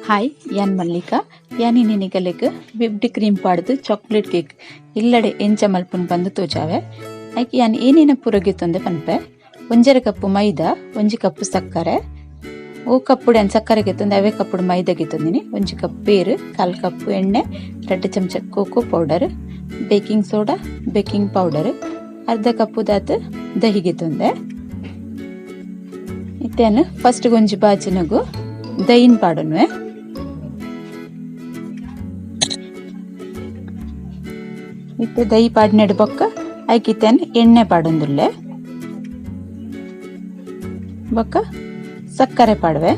hi ಯಾನ್ Mallika ಯಾನಿ ನಿನಿಗಲೆಗ್ ವಿಪ್ಡ್ cream ಪಾಡ್ದು chocolate cake ಇಲ್ಲಡೆ ಎಂಚ ಮಲ್ಪುನ್ ಬಂದು ತೋಜಾವೆ ಐಕೆ ಯಾನ್ ಏನೇನ ಪೂರಗಿತ್ತೊಂದೆ ಪನ್ಪೆ 1 ಕಪ್ಪು ಮೈದಾ 1 ಕಪ್ಪು ಸಕ್ಕರೆ ಓ ಕಪ್ಪುಡು ಅನ್ ಸಕ್ಕರೆ ಗೆತ್ತೊಂದೆ ಅವೇ ಕಪ್ಪುಡು ಮೈದಾ ಗೆತ್ತೊಂದಿನಿ 1 ಕಪ್ ಪೇರು 1/4 ಕಪ್ಪು ಎಣ್ಣೆ 2 ಚಮಚ cocoa powder baking soda baking powder ಅರ್ಧ ಕಪ್ಪು ದಾತ್ ದಹಿ ಗೆತ್ತೊಂದೆ ಇತ್ತೇನು ಫಸ್ಟ್ ಗೊಂಜಿ ಬಾಜಿನಗು ದಹಿನ್ ಪಾಡೊನ್ವೆ ಇತ್ತೆ ದಹಿ ಪಾಡ್ನೆಡ್ ಬೊಕ್ಕ ಐಕಿತ್ತೇನು ಎಣ್ಣೆ ಪಾಡೊಂದುಲ್ಲೆ ಬೊಕ್ಕ ಸಕ್ಕರೆ ಪಾಡ್ವೆ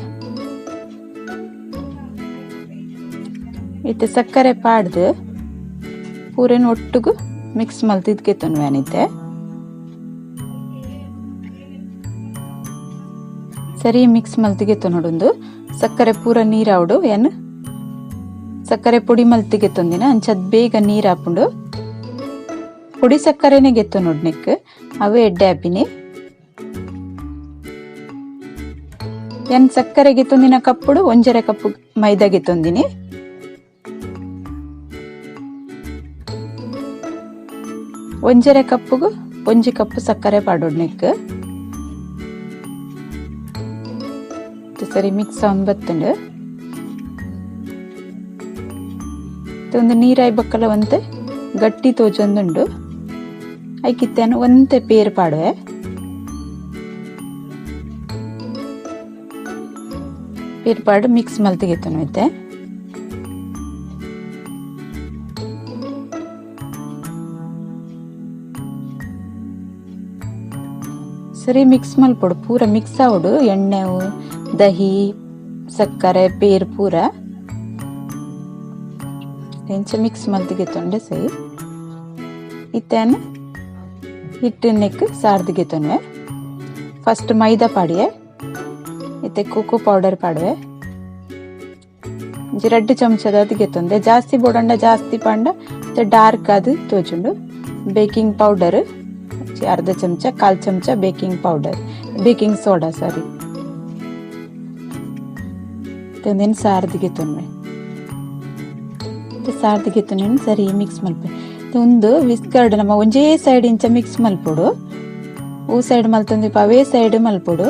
ಇತ್ತೆ ಸಕ್ಕರೆ ಪಾಡ್ದು ಪೂರೆನ್ ಒಟ್ಟುಗು ಮಿಕ್ಸ್ ಮಲ್ತಿದ್ಕೆ ತೊನ್ವೇನಿತ್ತೆ ಸರಿ ಮಿಕ್ಸ್ ಮಲ್ತಿಗೆ ತೊನೊಡೊಂದು ಸಕ್ಕರೆ ಪೂರ ನೀರಾವಡು ಏನು ಸಕ್ಕರೆ ಪುಡಿ ಮಲ್ತಿಗೆ ತೊಂದಿನ ಅಂಚದ್ ಬೇಗ ನೀರ್ ಹಾಪುಂಡು ಪುಡಿ ಸಕ್ಕರೆನೆ ಗೆತ್ತು ನೋಡ್ನಿಕ್ ಅವೇ ಎಡ್ಡೆ ಹಾಪಿನಿ ಏನ್ ಸಕ್ಕರೆ ಗೆತ್ತೊಂದಿನ ಕಪ್ಪುಡು 1/2 ಕಪ್ಪು ಮೈದಾ ಗೆತ್ತೊಂದಿನಿ ಒಂಜರೆ ಕಪ್ಪುಗು 1 ಕಪ್ಪು ಸಕ್ಕರೆ ಪಾಡೊಡ್ನಿಕ್ ಸರಿ ಮಿಕ್ಸ್ ಬತ್ತುಂಡು ಒಂದು ನೀರಾಯಿ ಬಕ್ಕಲ ಒಂತೆ ಗಟ್ಟಿ ತೋಜೊಂದುಂಡು ಐಕಿತ್ತೇನು ಒಂತೆ ಪೇರ್ ಪಾಡುವೆ ಪೇರ್ ಪಾಡು ಮಿಕ್ಸ್ ಮಲ್ತಿಗೆತ್ತನು ಐತೆ ಸರಿ ಮಿಕ್ಸ್ ಮಲ್ಪೊಡು ಪೂರ ಮಿಕ್ಸ್ ಆವಡು ಎಣ್ಣೆವು ದಹಿ ಸಕ್ಕರೆ ಪೇರ್ ಪೂರ ಎಂಚ ಮಿಕ್ಸ್ ಮಲ್ತಿಗೆತ್ತೊಂಡೆ ಸೈ ಇತ್ತೇನು ಹಿಟ್ಟಿನೆಕ್ ಸಾರ್ದಿಗೆತ್ತೊನ್ವೆ ಫಸ್ಟ್ ಮೈದಾ ಪಾಡಿಯೆ ಇತ್ತೆ ಕೋಕೋ ಪೌಡರ್ ಪಾಡುವೆ 2 ಚಮಚದ ಗೆತ್ತೊಂದೆ ಜಾಸ್ತಿ ಬೋಡಂಡ ಜಾಸ್ತಿ ಪಾಂಡ ಡಾರ್ಕ್ ಅದು ತೋಜುಂಡು ಬೇಕಿಂಗ್ ಪೌಡರ್ ಅರ್ಧ ಚಮಚ 1/4 ಚಮಚ ಬೇಕಿಂಗ್ ಪೌಡರ್ ಬೇಕಿಂಗ್ ಸೋಡಾ ಸಾರಿ ತಂದೇನು ಸಾರ್ದಿಗೆತ್ತೊನ್ವೆ ಸಾರ್ದಿಗೆತ್ತೊನೆ ಸರಿ ಮಿಕ್ಸ್ ಮಲ್ಪೆ ಒಂದು ವಿಸ್ಕರ್ಡ್ ನಮ್ಮ ಒಂಜೇ ಸೈಡ್ ಇಂಚ ಮಿಕ್ಸ್ ಮಲ್ಪೊಡು ಓ ಸೈಡ್ ಮಲ್ತಂದಿ ಅವೇ ಸೈಡ್ ಮಲ್ಪೊಡು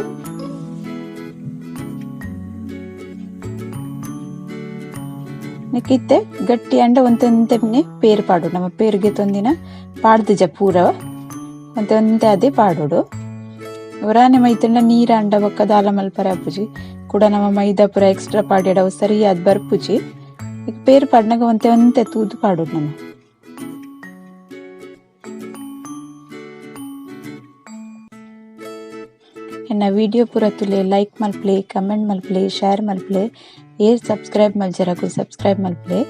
ನೆಕ್ಕಿತ್ತೆ ಗಟ್ಟಿ ಅಂಡ ಒಂತೆ ಪೇರ್ ಪಾಡು ನಮ್ಮ ಪೇರ್ಗೆ ತೊಂದಿನ ಪಾಡ್ದಿಜ ಪೂರ ಒಂತೆ ಅದೇ ಪಾಡೋಡು ಹೊರಾನೆ ಮೈತಂಡ ನೀರ ಅಂಡ ಬೊಕ್ಕ ದಾಲ ಮಲ್ಪರೆ ಅಪ್ಪುಜಿ ಕೂಡ ನಮ್ಮ ಮೈದಾ ಪೂರ ಎಕ್ಸ್ಟ್ರಾ ಪಾಡ್ಯಡವು ಸರಿ ಅದ್ ಬರ್ಪುಜಿ ಈಗ ಪೇರ್ ಪಾಡ್ನಾಗ ಒಂತೆ ತೂದು ಪಾಡೋಡು ನಮ್ಮ ಎನ್ನ ವಿಡಿಯೋ ಪೂರ ತುಲೆ ಲೈಕ್ ಮಲ್ಪ್ಲೆ ಕಮೆಂಟ್ ಮಲ್ಪ್ಲೆ ಶೇರ್ ಮಲ್ಪ್ಲೆ ಏರ್ ಸಬ್ಸ್ಕ್ರೈಬ್ ಮಲ್ಜರಗು ಸಬ್ಸ್ಕ್ರೈಬ್ ಮಲ್ಪ್ಲೆ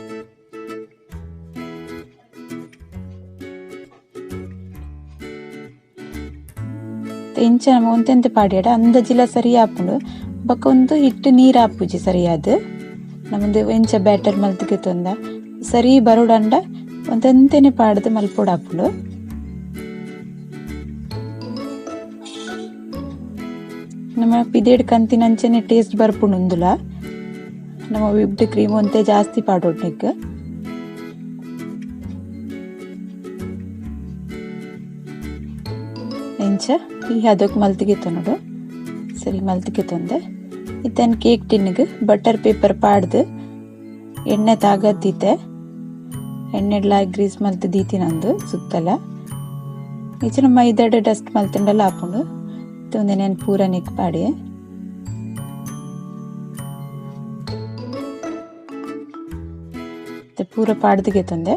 ಎಂಚ ನಮ್ಮ ಒಂತೆಂತೆ ಪಾಡ್ಯಾಡ ಅಂದಜಿಲ ಸರಿ ಹಾಪುಂಡು ಬೊಕ್ಕ ಒಂದು ಹಿಟ್ಟು ನೀರು ಹಾಪುಜಿ ಸರಿಯಾದ ನಮ್ಮದು ಎಂಚ ಬ್ಯಾಟರ್ ಮಲ್ತಿಗೆ ತೊಂದ ಸರಿ ಬರೋಡಂಡ ಒಂತೆಂತೆನೆ ಪಾಡ್ದು ಮಲ್ಪೋಡು ಹಾಪುಂಡು ನಮ್ಮ ಪಿದೇಡ್ ಕಂತಿನಂಚನೆ ಟೇಸ್ಟ್ ಬರ್ಪುಂಡು ಉಂದುಲ ನಮ್ಮ ವಿಪ್ಡ್ ಕ್ರೀಮ್ ಒಂತೆ ಜಾಸ್ತಿ ಪಾಡೋಡ್ನಿಕ್ ಎಂಚ ಈ ಅದಕ್ಕೆ ಮಲ್ತಿಗೆ ತೊನೋಡು ಸರಿ ಮಲ್ತಿಗೆ ತೊಂದೆ ಇತ್ತೇನು ಕೇಕ್ ಟಿನ್ನಿಗೆ ಬಟರ್ ಪೇಪರ್ ಪಾಡ್ದು ಎಣ್ಣೆ ತಾಗದ್ದೀತೆ ಎಣ್ಣೆಡ್ಲ ಗ್ರೀಸ್ ಮಲ್ತು ದೀತಿ ನಂದು ಸುತ್ತಲ ಈಚಿನ ಮೈದಾಡ ಡಸ್ಟ್ ಮಲ್ತಿಂಡಲ್ಲ ಹಾಪುಂಡು ಒಂದೇನೇನು ಪೂರ ನೆಕ್ ಪಾಡಿ ಪೂರ ಪಾಡ್ದಿಗೆ ತೊಂದೆ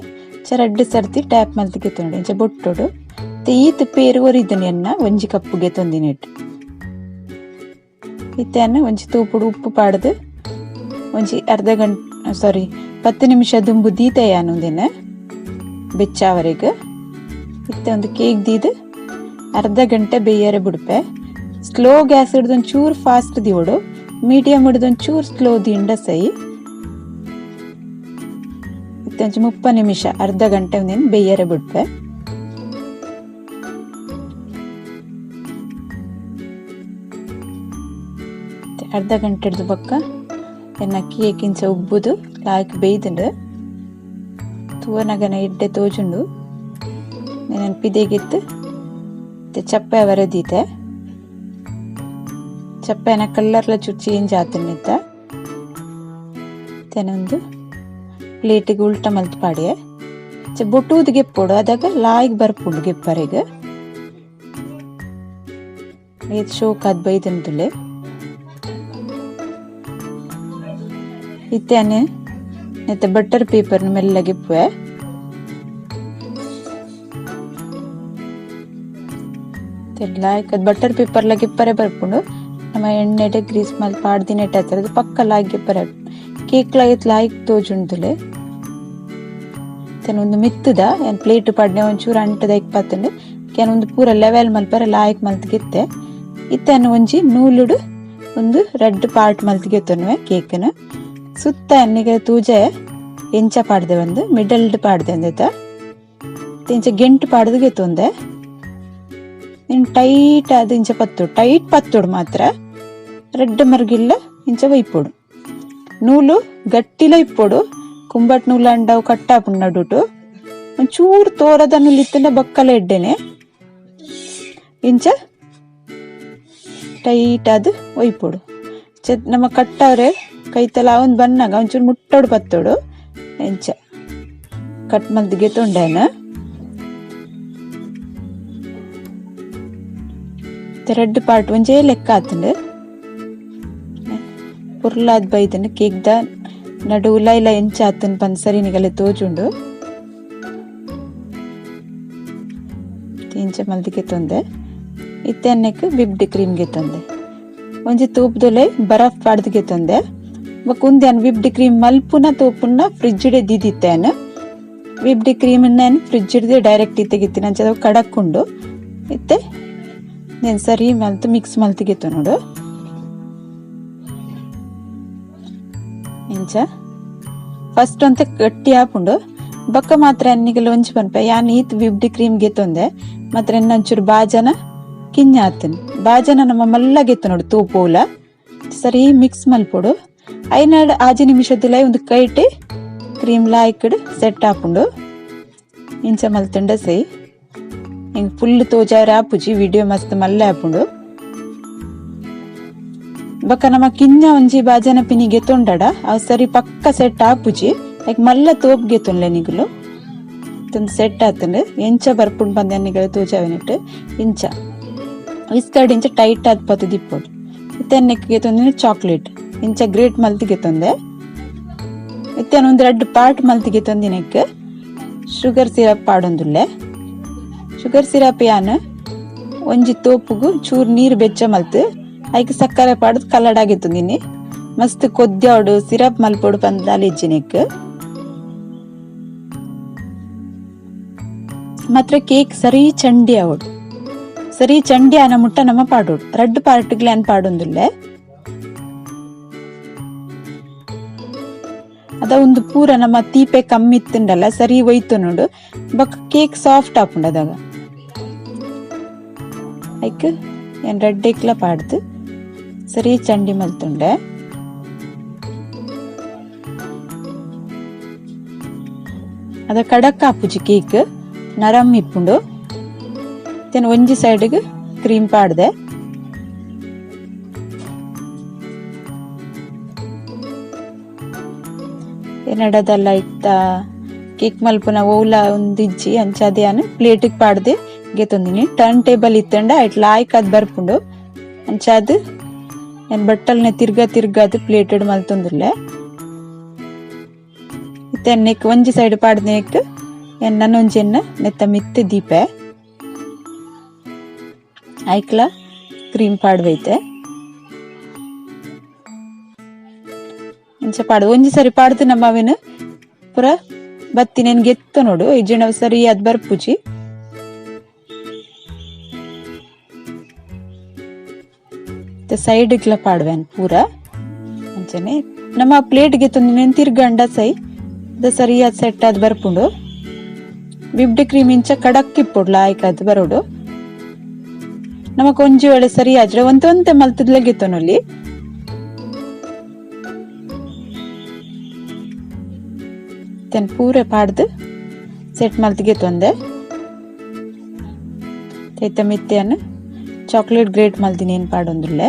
ಚರಡ್ಡು ಸರ್ತಿ ಟ್ಯಾಪ್ ಮಲ್ತಿಗೆ ತೊಂಡೆ ಇಂಚ ಬೊಟ್ಟೋಡು ಈತ್ ಪೇರು ಒರಿದನಿ ಅನ್ನ 1 ಕಪ್ಪುಗೆ ತೊಂದಿನಿಟ್ಟು ಇತ್ತೇನು ಒಂಜಿ ತೂಪುಡು ಉಪ್ಪು ಪಾಡ್ದು ಒಂಜಿ ಅರ್ಧ ಗಂಟೆ 10 ನಿಮಿಷ ದುಂಬು ದೀತೆಯಾನುಂದಿನ ಬೆಚ್ಚಾವರೆಗೆ ಇತ್ತೆ ಒಂದು ಕೇಕ್ ದೀದು ಅರ್ಧ ಗಂಟೆ ಬೇಯರೆ ಬಿಡ್ಪೆ ಸ್ಲೋ ಗ್ಯಾಸ್ ಹಿಡ್ದೊಂದು ಚೂರು ಫಾಸ್ಟ್ ದಿವಡು ಮೀಡಿಯಂ ಹಿಡ್ದೊಂದು ಚೂರು ಸ್ಲೋ ದಿಂಡ ಸೈ ಇತ್ತಂಚು 30 ನಿಮಿಷ ಅರ್ಧ ಗಂಟೆ ಒಂದಿನ ಬೇಯರೆ ಬಿಡ್ಪೆ ಅರ್ಧ ಗಂಟೆ ಹಿಡ್ದು ಬೊಕ್ಕ ಎನ್ನ ಕೇಕ್ ಇಂಚ ಉಬ್ಬುದು ಲಾಯ್ಕ್ ಬೇಯ್ದುಂಡು ತೂವನಗನ ಎಡ್ಡೆ ತೋಜುಂಡು ನಾನು ಪಿದೆಗಿತ್ತು ಚಪ್ಪೆ ವರದೀತೆ ಚಪ್ಪೆನ ಕಲ್ಲರ್ಲ ಚೂರು ಚೇಂಜ್ ಆತನಿತ್ತ ತೆನೊಂದು ಪ್ಲೇಟಿಗೆ ಉಲ್ಟ ಮಲ್ತು ಪಾಡಿಯೆ ಬೊಟ್ಟುದು ಗೆಪ್ಪೋಡು ಅದಾಗ ಲಾಯ್ಗೆ ಬರ್ಪುಂಡು ಗೆಪ್ಪರೆಗೆ ಇದು ಶೋಕಾದ್ ಬೈದಂತುಲೆ ಇತ್ತೇನೆ ನೆತ್ತೆ ಬಟರ್ ಪೇಪರ್ನ ಮೆಲ್ಲ ಗೆಪ್ಪುವೆ ಲಾಯ್ಕ್ ಅದು ಬಟರ್ ಪೇಪರ್ಲ ಗೆಪ್ಪರೆ ಬರ್ಪುಂಡು ನಮ್ಮ ಎಣ್ಣೆಡೆ ಗ್ರೀಸ್ ಮಲ್ ಪಾಡ್ದಿನ ಇಟ್ಟು ಪಕ್ಕ ಲಾಯ್ಕ್ ಗೆಪ್ಪರೆ ಕೇಕ್ ಲಾಯ್ಕ್ ತೋಜುಂಡುಲೆ ಒಂದು ಮಿತ್ತದ ಏನು ಪ್ಲೇಟ್ ಪಾಡ್ನೆ ಒಂಚೂರು ಅಂಟದ ಇಪ್ಪತ್ತಂಡು ಕೆಲವೊಂದು ಪೂರ ಲೆವೆಲ್ ಮಲ್ಪರ ಲಾಯ್ಕ್ ಮಲ್ತಿಗೆತ್ತೆ ಇತ್ತನ್ನು ಒಂಜಿ ನೂಲುಡು ಒಂದು ರೆಡ್ ಪಾರ್ಟ್ ಮಲ್ತಿಗೆತ್ತನ್ನುವೆ ಕೇಕನ್ನು ಸುತ್ತ ಎಣ್ಣೆಗೆ ತೂಜೆ ಎಂಚ ಪಾಡ್ದೆ ಒಂದು ಮಿಡಲ್ಡ್ ಪಾಡ್ದೆ ಅಂದೈತ ಇಂಚ ಗೆಂಟು ಪಾಡ್ದು ಗೆತ್ತೊಂದೆ ನೀನು ಟೈಟ್ ಆದ ಇಂಚ ಪತ್ತೋಡು ಟೈಟ್ ಪತ್ತೋಡು ಮಾತ್ರ ರೆಡ್ ಮರ್ಗಿಲ್ಲ ಇಂಚ ವೈಪೋಡು ನೂಲು ಗಟ್ಟಿಲ ಇಪ್ಪೋಡು ಕುಂಬಟ್ ನೂಲು ಅಂಡವು ಕಟ್ಟಾಪುಂಡು ನಡುಟು ಒಂಚೂರು ತೋರದ ನೂಲು ಇತ್ತಲ್ಲ ಬಕ್ಕಲ ಎಡ್ಡೆನೆ ಇಂಚ ಟೈಟ್ ಆದ ಒಯ್ಪೋಡು ನಮ್ಮ ಕಟ್ಟವ್ರೆ ಕೈತಲ ಒಂದು ಬನ್ನಾಗ ಒಂಚೂರು ಮುಟ್ಟೋಡು ಪತ್ತೋಡು ಎಂಚ ಕಟ್ ಮಲ್ದಿಗೆ ತೊಂಡೇನ ರೆಡ್ ಪಾರ್ಟ್ ಒಂಜೇ ಲೆಕ್ಕ ಆತಂಡು ಪುರ್ಲಾದ್ ಬೈದನು ಕೇಕ್ದ ನಡು ಉಲಾಯಿಲ ಎಂಚ ಆತನ್ ಪಂದ್ ಸರಿನಿಗಲೆ ತೋಜುಂಡು ಇಂಚ ಮಲ್ದಿಗೆ ತೊಂದೆ ಇತ್ತೆನ್ನಕ್ಕೆ ವಿಬ್ಡ್ ಕ್ರೀಮ್ಗೆ ತೊಂದೆ ಒಂಜಿ ತೂಪದೊಲೆ ಬರಫ್ ಪಾಡ್ದಿಗೆ ತೊಂದೆ ಬಕುಂದ್ಯಾನ್ ವಿಬ್ಡ್ ಕ್ರೀಮ್ ಮಲ್ಪುನ ತೋಪುನ ಫ್ರಿಜ್ಡೆ ದಿದಿತ್ತೇನು ವಿಬ್ಡ್ ಕ್ರೀಮ್ ಫ್ರಿಜ್ ಹಿಡ್ದೆ ಡೈರೆಕ್ಟ್ ಇತ್ತೆಗಿತ್ತೀನಿ ಅಂಚ ಕಡಕ್ಕುಂಡು ಇತ್ತೆ నేను ಸರಿ ಮಲ್ತು ಮಿಕ್ಸ್ ಮಲ್ತಿಗೆತ್ತು ನೋಡು ಇಂಚ ಫಸ್ಟ್ ಅಂತ ಗಟ್ಟಿ ಹಾಪುಂಡು ಬಕ್ಕ ಮಾತ್ರ ಎನ್ನಿಗೆಲ್ಲ ಒಂಚು ಪನ್ಪೆ ಯಾನ್ ಈತ್ ವಿಬ್ಡ್ ಕ್ರೀಮ್ ಗೆತ್ತೊಂದೆ ಮಾತ್ರ ಎನ್ನಂಚೂರು ಬಾಜನ ಕಿಂಜ ಆತನ್ ಬಾಜನ ನಮ್ಮ ಮಲ್ಲ ಗೆತ್ತು ನೋಡು ತೂಪೋಲ ಸರಿ ಮಿಕ್ಸ್ ಮಲ್ಪೊಡು ಐನಾಡ್ 5 ನಿಮಿಷದಲ್ಲ ಒಂದು ಕೈಟೆ ಕ್ರೀಮ್ ಲಾಯ್ಕಡ್ ಸೆಟ್ ಹಾಪುಂಡು ಇಂಚ ಮಲ್ತಂಡ ಸೈ ಹಿಂಗೆ ಫುಲ್ ತೋಜಾರ ಆಪುಜಿ ವಿಡಿಯೋ ಮಸ್ತ್ ಮಲ್ಲ ಆಪುಂಡು ಬಕ್ಕ ನಮ್ಮ ಕಿಂಜ ಒಂಜಿ ಬಾಜನ ಪಿನಿ ಗೆತ್ತೊಂಡಡ ಅವ್ ಸರಿ ಪಕ್ಕ ಸೆಟ್ ಆಪುಜಿ ಲೈಕ್ ಮಲ್ಲ ತೋಪ್ ಗೆತ್ತೊಂಡ್ಲೆ ನಿಗುಲು ತಂದು ಸೆಟ್ ಆತಂಡು ಎಂಚ ಬರ್ಪುಂಡು ಬಂದ ನಿಗಳು ತೋಜಾವಿನಿಟ್ಟು ಇಂಚ ಇಸ್ಕರ್ಡ್ ಇಂಚ ಟೈಟ್ ಆದ್ ಪತ್ತು ದಿಪ್ಪೋಡು ಇತ್ತೆನ್ನಕ್ಕೆ ಗೆತ್ತೊಂದಿನ ಚಾಕ್ಲೇಟ್ ಇಂಚ ಗ್ರೇಟ್ ಮಲ್ತಿಗೆ ತೊಂದೆ ಇತ್ತೇನು ಒಂದು ರೆಡ್ ಪಾರ್ಟ್ ಮಲ್ತಿಗೆ ತೊಂದಿನಕ್ಕೆ ಶುಗರ್ ಸಿರಪ್ ಪಾಡೊಂದುಲ್ಲೆ ಶುಗರ್ ಸಿರಪ್ ಯಾನು ಒಂಜಿ ತೋಪುಗು ಚೂರು ನೀರು ಬೆಚ್ಚ ಮಲ್ತು ಐಕ್ ಸಕ್ಕರೆ ಪಾಡ್ದು ಕಲರ್ಡ್ ಆಗಿತ್ತುಂದಿನಿ ಮಸ್ತ್ ಕೊದ್ಯಾವಡು ಸಿರಪ್ ಮಲ್ಪೊಡು ಪಂದಾಲಿ ಇಜ್ಜಿನೆಕ್ ಮಾತ್ರ ಕೇಕ್ ಸರಿ ಚಂಡಿ ಅವಡು ಸರಿ ಚಂಡಿ ಆನ ಮುಟ್ಟ ನಮ್ಮ ಪಾಡೋಡು ರೆಡ್ ಪಾರ್ಟ್ಗ್ಲೆ ಅನ್ ಪಾಡೊಂದುಲ್ಲೆ ಅದ ಒಂದು ಪೂರ ನಮ್ಮ ತೀಪೆ ಕಮ್ಮಿ ಇತ್ತುಂಡಲ್ಲ ಸರಿ ಒಯ್ತು ನೋಡು ಬಕ್ ಕೇಕ್ ಸಾಫ್ಟ್ ಆಪುಂಡು ಅದಾಗ ಐಕ್ ಏನ್ ರೆಡ್ ಏಕ್ಲ ಪಾಡ್ದು ಸರಿ ಚಂಡಿ ಮಲ್ತುಂಡೆ ಅದ ಕಡಕ್ ಆಪುಜಿ ಕೇಕ್ ನರಮ್ ಇಪ್ಪುಂಡು ತೇನು ಒಂಜಿ ಸೈಡ್ಗೆ ಕ್ರೀಮ್ ಪಾಡ್ದೆ ಏನಡದಲ್ಲ ಇತ್ತ ಕೇಕ್ ಮಲ್ಪುನ ಓಲ ಒಂದಿಜ್ಜಿ ಅಂಚಾದ್ಯಾನು ಪ್ಲೇಟಿಗೆ ಪಾಡ್ದೆ ಗೆತ್ತೊಂದಿನಿ ಟರ್ನ್ ಟೇಬಲ್ ಇತ್ತಂಡ ಐಟ್ ಲಾಯ್ಕ್ ಅದ್ ಬರ್ಪುಂಡು ಅಂಚಾದ್ ಏನ್ ಬಟ್ಟಲ್ನೆ ತಿರ್ಗಾದ್ ಪ್ಲೇಟೆಡ್ ಮಲ್ತೊಂದುಲ್ಲೆ ಇತ್ತೆನ್ನೆಕ್ ಒಂಜಿ ಸೈಡ್ ಪಾಡ್ದೆಕ್ ಏನ್ ನನ್ನೊಂಜೆನ್ನ ನೆತ್ತ ಮಿತ್ತೆ ದೀಪೆ ಐಕ್ಲ ಕ್ರೀಮ್ ಪಾಡ್ವೈತೆ ಇಂಚ ಪಾಡು ಒಂಜಿ ಸರಿ ಪಾಡ್ದು ನಮ್ಮ ಅವೇನು ಪುರ ಬತ್ತಿ ನೆನ್ ಗೆತ್ತ ನೋಡು ಇಜ್ಜಿನ ಸರಿ ಅದ್ ಬರ್ಪುಜಿ ಸೈಡ್ ಇಕ್ಲ ಪಾಡ್ವೇನ್ ಪೂರ ಅಂಚನೆ ನಮ್ಮ ಪ್ಲೇಟ್ ಗೆತ್ತೊಂದು ತಿರ್ಗಂಡ ಸೈ ಅದ ಸರಿ ಅದ್ ಸೆಟ್ ಅದ್ ಬರ್ಪುಂಡು ವಿಬ್ಡ್ ಕ್ರೀಮ್ ಇಂಚ ಕಡಕ್ ಇಪ್ಪೊಡು ಲಾಯ್ಕ್ ಅದ್ ಬರೋಡು ನಮಕ್ ಒಂಜಿ ವೇಳೆ ಸರಿ ಆದ್ರೆ ಒಂತೆ ಮಲ್ತದ್ಲೆ ಗೆತ್ತೊನಲ್ಲಿ ಇತ್ತೇನು ಪೂರ ಪಾಡ್ದು ಸೆಟ್ ಮಲ್ತಿಗೆ ತೊಂದೆ ತೈತ ಮಿತ್ತೆಯನ್ನು ಚಾಕ್ಲೇಟ್ ಗ್ರೇಟ್ ಮಲ್ತೀನಿ ಏನು ಪಾಡೊಂದುಲ್ಲೆ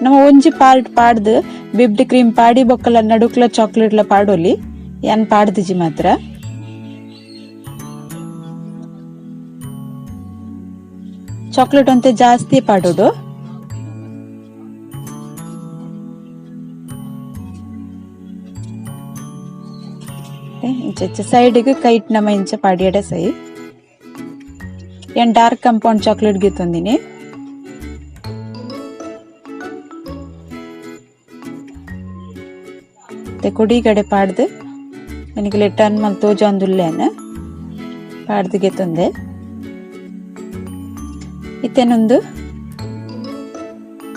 ನಮ್ಮ ಒಂಜಿ ಪಾರ್ಟ್ ಪಾಡ್ದು ಬಿಬ್ಡ್ ಕ್ರೀಮ್ ಪಾಡಿ ಬೊಕ್ಕಲ ನಡುಕ್ಲ ಚಾಕ್ಲೇಟ್ಲ ಪಾಡೋಲಿ ಏನ್ ಪಾಡ್ದಿಜಿ ಮಾತ್ರ ಚಾಕ್ಲೇಟ್ ಅಂತೆ ಜಾಸ್ತಿ ಪಾಡೋಡು ಇಂಚ ಸೈಡ್ಗೆ ಕೈಟ್ ನಮ್ಮ ಇಂಚ ಪಾಡಿಯಡ ಸೈ ಏನ್ ಡಾರ್ಕ್ ಕಂಪೌಂಡ್ ಚಾಕ್ಲೇಟ್ ಗಿತ್ತೊಂದಿನಿ ಕೊಡಿ ಕಡೆ ಪಾಡ್ದು ನನಗೆ ಟರ್ನ್ ಮಲ್ ತೋಜೊಂದುಲ್ಲೇನ ಪಾಡ್ದು ಗೆತ್ತೊಂದೆ ಇತ್ತೇನೊಂದು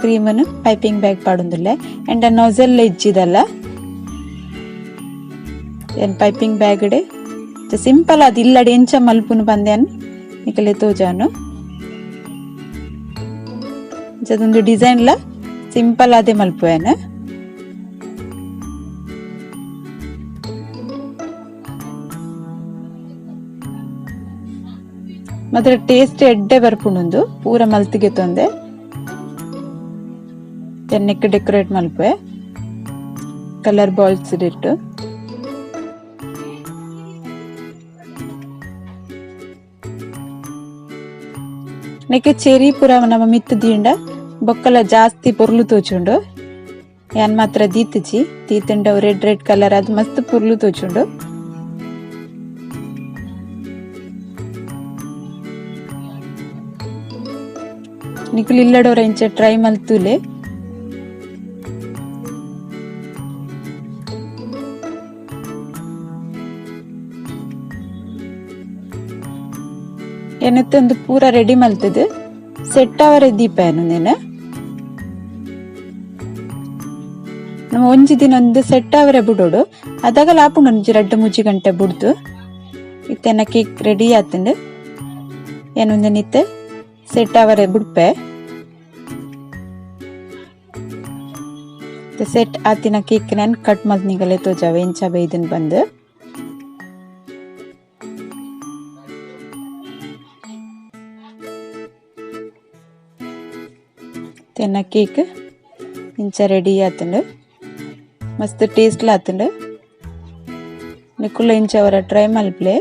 ಕ್ರೀಮನ್ನು ಪೈಪಿಂಗ್ ಬ್ಯಾಗ್ ಪಾಡೊಂದುಲ್ಲೆ ಎಂಡ ನೋಸೆಲ್ ಇಜ್ಜಿದಲ್ಲ ಏನ್ ಪೈಪಿಂಗ್ ಬ್ಯಾಗ್ ಡೆ ಸಿಂಪಲ್ ಅದು ಇಲ್ಲಡೆ ಎಂಚ ಮಲ್ಪುನು ಬಂದೇನು ನಿಕಲೆ ತೋಜಾನು ಅದೊಂದು ಡಿಸೈನ್ಲ ಸಿಂಪಲ್ ಅದೇ ಮಲ್ಪುವೇನ ಮಾತ್ರ ಟೇಸ್ಟ್ ಎಡ್ಡೆ ಬರ್ಪುಂಡು ಪೂರ ಮಲ್ತಿಗೆ ತೊಂದೆ ತೆನ್ನಕ್ಕೆ ಡೆಕೋರೇಟ್ ಮಲ್ಪೆ ಕಲರ್ ಬಾಲ್ಸ್ ಇಟ್ಟು ನೆಕ್ಕೆ ಚೆರಿ ಪೂರ ನಮ್ಮ ಮಿತ್ತು ದೀಂಡ ಬೊಕ್ಕಲ ಜಾಸ್ತಿ ಪೊರ್ಲು ತೋಚುಂಡು ಯಾನ್ ಮಾತ್ರ ದೀತಿಜಿ ತೀತಂಡ ರೆಡ್ ರೆಡ್ ಕಲರ್ ಅದು ಮಸ್ತ್ ಪೊರ್ಲು ತೋಚುಂಡು ನಿಕುಲ್ ಇಲ್ಲಡೋರ ಇಂಚ ಟ್ರೈ ಮಲ್ತುಲೆ ಏನತ್ತೊಂದು ಪೂರ ರೆಡಿ ಮಲ್ತದು ಸೆಟ್ ಅವರ ದೀಪ ಏನು ನೇನು ನಮ್ಮ ಒಂಜಿ ದಿನ ಒಂದು ಸೆಟ್ ಅವರೇ ಬಿಡೋಡು ಅದಾಗ ಲಾಪುಂಡು ಒಂಜಿ 2-3 ಗಂಟೆ ಬಿಡ್ದು ಇತ್ತೆನ ಕೇಕ್ ರೆಡಿ ಆತಂಡು ಏನೊಂದು ನಿತ್ತೆ ಸೆಟ್ ಅವರೇ ಬಿಡ್ಪೆ ಸೆಟ್ ಆತಿನ ಕೇಕ್ ನಾನು ಕಟ್ ಮಲ್ತ್ ನಿಗಲೆ ತೋಜಾವೆ ಇಂಚ ಬೈದನ್ ಬಂದು ತೆನ್ನ ಕೇಕ್ ಇಂಚ ರೆಡಿ ಆತಂಡು ಮಸ್ತ್ ಟೇಸ್ಟ್ ಆತಂಡು ನಿಕುಲ್ಲ ಇಂಚ ಅವರ ಟ್ರೈ ಮಲ್ಪ್ಲೆ